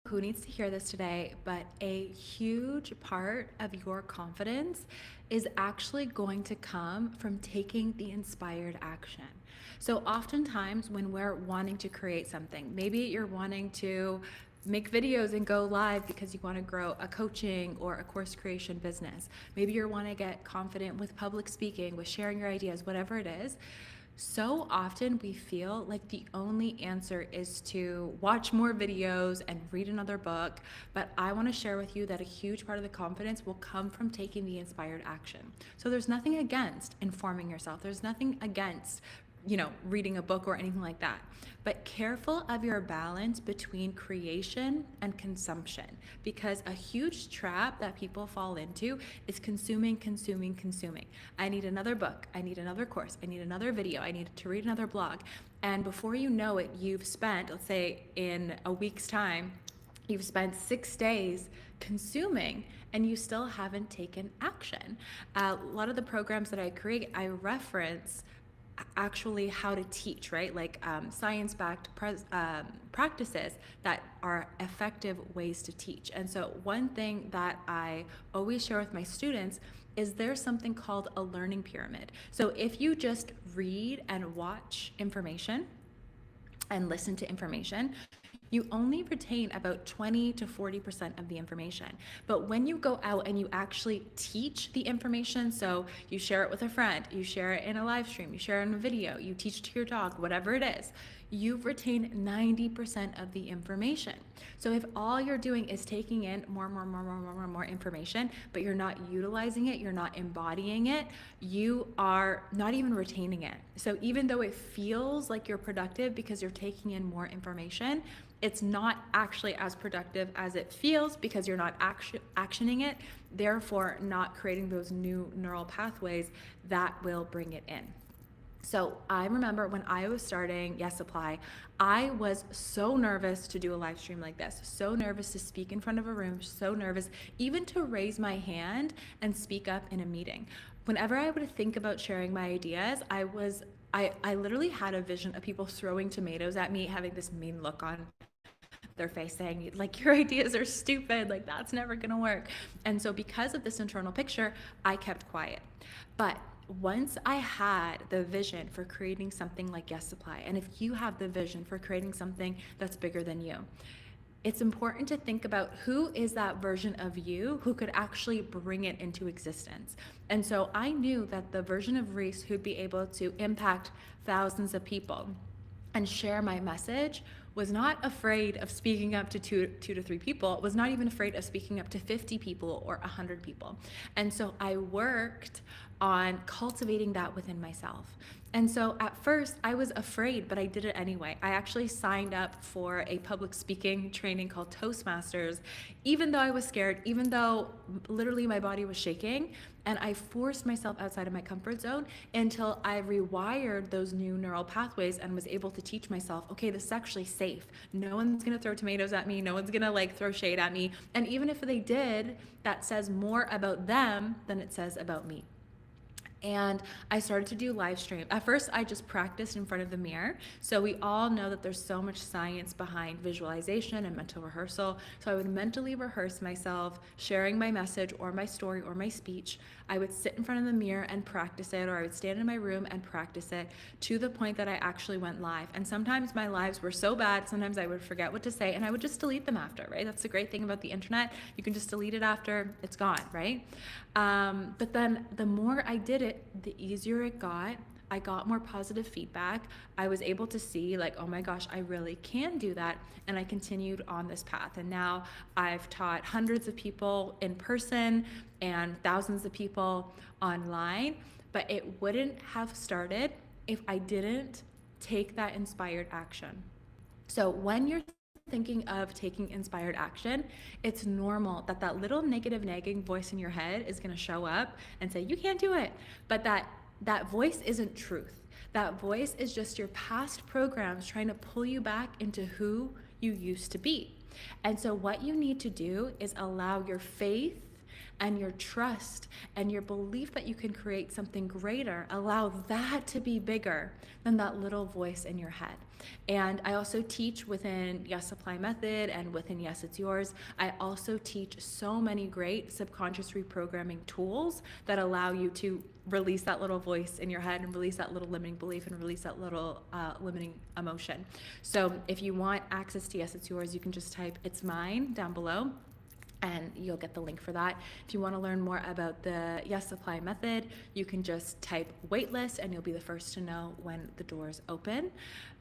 who needs to hear this today, but a huge part of your confidence is actually going to come from taking the inspired action. So, oftentimes, when we're wanting to create something, maybe you're wanting to make videos and go live because you want to grow a coaching or a course creation business. Maybe you want to get confident with public speaking, with sharing your ideas, whatever it is. So often we feel like the only answer is to watch more videos and read another book, but I want to share with you that a huge part of the confidence will come from taking the inspired action. So there's nothing against informing yourself. There's nothing against reading a book or anything like that. But careful of your balance between creation and consumption, because a huge trap that people fall into is consuming, consuming, consuming. I need another book. I need another course. I need another video. I need to read another blog. And before you know it, you've spent, let's say in a week's time, you've spent 6 days consuming and you still haven't taken action. A lot of the programs that I create, I reference actually how to teach, right? Like science-backed practices that are effective ways to teach. And so one thing that I always share with my students is there's something called a learning pyramid. So if you just read and watch information and listen to information, you only retain about 20 to 40% of the information. But when you go out and you actually teach the information, so you share it with a friend, you share it in a live stream, you share it in a video, you teach to your dog, whatever it is, you've retained 90% of the information. So if all you're doing is taking in more information, but you're not utilizing it, you're not embodying it, you are not even retaining it. So even though it feels like you're productive because you're taking in more information, it's not actually as productive as it feels because you're not actioning it, therefore not creating those new neural pathways that will bring it in. So I remember when I was starting Yes Supply, I was so nervous to do a live stream like this, so nervous to speak in front of a room, so nervous even to raise my hand and speak up in a meeting. Whenever I would think about sharing my ideas, I literally had a vision of people throwing tomatoes at me, having this mean look on their face saying, like, your ideas are stupid, like that's never gonna work. And so because of this internal picture, I kept quiet. But once I had the vision for creating something like Yes Supply, and if you have the vision for creating something that's bigger than you, it's important to think about who is that version of you who could actually bring it into existence. And so I knew that the version of Reese who'd be able to impact thousands of people and share my message was not afraid of speaking up to two to three people, was not even afraid of speaking up to 50 people or 100 people. And so I worked on cultivating that within myself. And so at first I was afraid, but I did it anyway. I actually signed up for a public speaking training called Toastmasters, even though I was scared, even though literally my body was shaking, and I forced myself outside of my comfort zone until I rewired those new neural pathways and was able to teach myself, okay, this is actually safe. No one's gonna throw tomatoes at me. No one's gonna throw shade at me. And even if they did, that says more about them than it says about me. And I started to do live stream. At first, I just practiced in front of the mirror. So we all know that there's so much science behind visualization and mental rehearsal. So I would mentally rehearse myself sharing my message or my story or my speech. I would sit in front of the mirror and practice it, or I would stand in my room and practice it to the point that I actually went live. And sometimes my lives were so bad, sometimes I would forget what to say and I would just delete them after, right? That's the great thing about the internet. You can just delete it after it's gone, right? But then the more I did it, the easier it got. I got more positive feedback. I was able to see oh my gosh, I really can do that. And I continued on this path. And now I've taught hundreds of people in person and thousands of people online, but it wouldn't have started if I didn't take that inspired action. So when you're thinking of taking inspired action, it's normal that that little negative nagging voice in your head is going to show up and say, you can't do it. But that voice isn't truth. That voice is just your past programs trying to pull you back into who you used to be. And so what you need to do is allow your faith and your trust and your belief that you can create something greater, allow that to be bigger than that little voice in your head. And I also teach within Yes Supply Method and within Yes It's Yours. I also teach so many great subconscious reprogramming tools that allow you to release that little voice in your head and release that little limiting belief and release that little limiting emotion. So if you want access to Yes It's Yours, you can just type "It's Mine" down below, and you'll get the link for that. If you want to learn more about the Yes Supply Method, you can just type waitlist and you'll be the first to know when the doors open.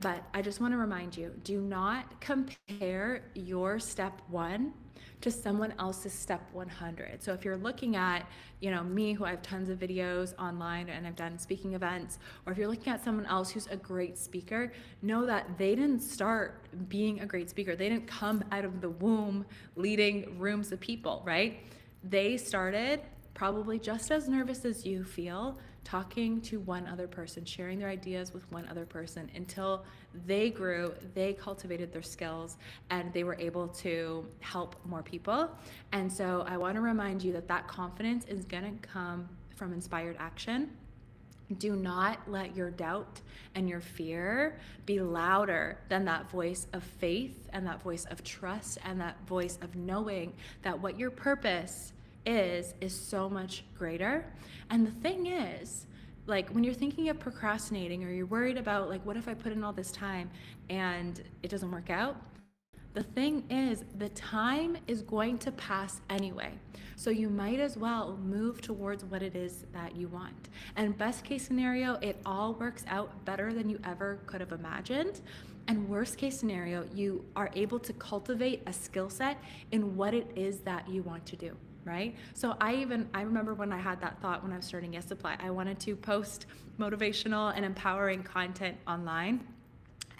But I just want to remind you, do not compare your step 1 to someone else's step 100. So if you're looking at, me, who I have tons of videos online and I've done speaking events, or if you're looking at someone else who's a great speaker, know that they didn't start being a great speaker. They didn't come out of the womb leading rooms of people, right? They started probably just as nervous as you feel, talking to one other person, sharing their ideas with one other person until they grew, they cultivated their skills, and they were able to help more people. And so I want to remind you that that confidence is going to come from inspired action. Do not let your doubt and your fear be louder than that voice of faith and that voice of trust and that voice of knowing that what your purpose is so much greater. And the thing is, like, when you're thinking of procrastinating or you're worried about, like, what if I put in all this time and it doesn't work out? The thing is, the time is going to pass anyway. So you might as well move towards what it is that you want. And best case scenario, it all works out better than you ever could have imagined. And worst case scenario, you are able to cultivate a skill set in what it is that you want to do, right? So I remember when I had that thought when I was starting Yes Supply, I wanted to post motivational and empowering content online.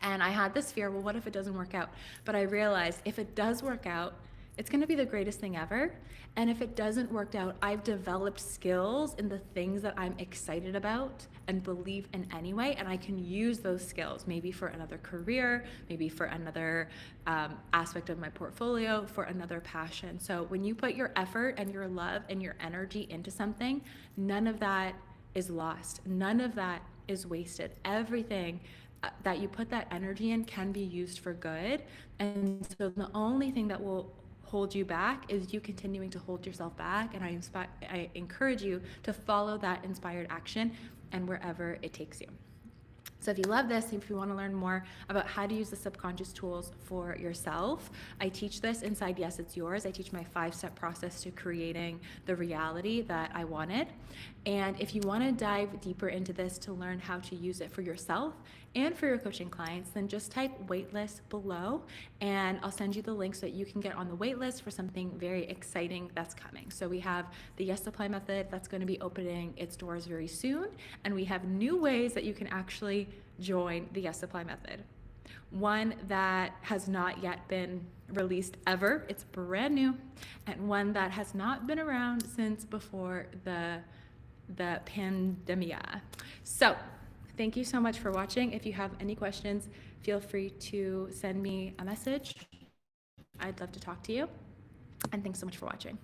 And I had this fear, well, what if it doesn't work out? But I realized if it does work out, it's going to be the greatest thing ever. And if it doesn't work out, I've developed skills in the things that I'm excited about and believe in anyway. And I can use those skills maybe for another career, maybe for another aspect of my portfolio, for another passion. So when you put your effort and your love and your energy into something, none of that is lost. None of that is wasted. Everything that you put that energy in can be used for good. And so the only thing that will hold you back is you continuing to hold yourself back. And I encourage you to follow that inspired action and wherever it takes you. So if you love this, if you want to learn more about how to use the subconscious tools for yourself, I teach this inside Yes It's Yours. I teach my 5-step process to creating the reality that I wanted. And if you want to dive deeper into this to learn how to use it for yourself and for your coaching clients, then just type waitlist below and I'll send you the link so that you can get on the waitlist for something very exciting that's coming. So we have the Yes Supply Method that's going to be opening its doors very soon, and we have new ways that you can actually join the Yes Supply Method. One that has not yet been released ever, it's brand new, and one that has not been around since before the pandemia. So thank you so much for watching. If you have any questions, feel free to send me a message. I'd love to talk to you. And thanks so much for watching.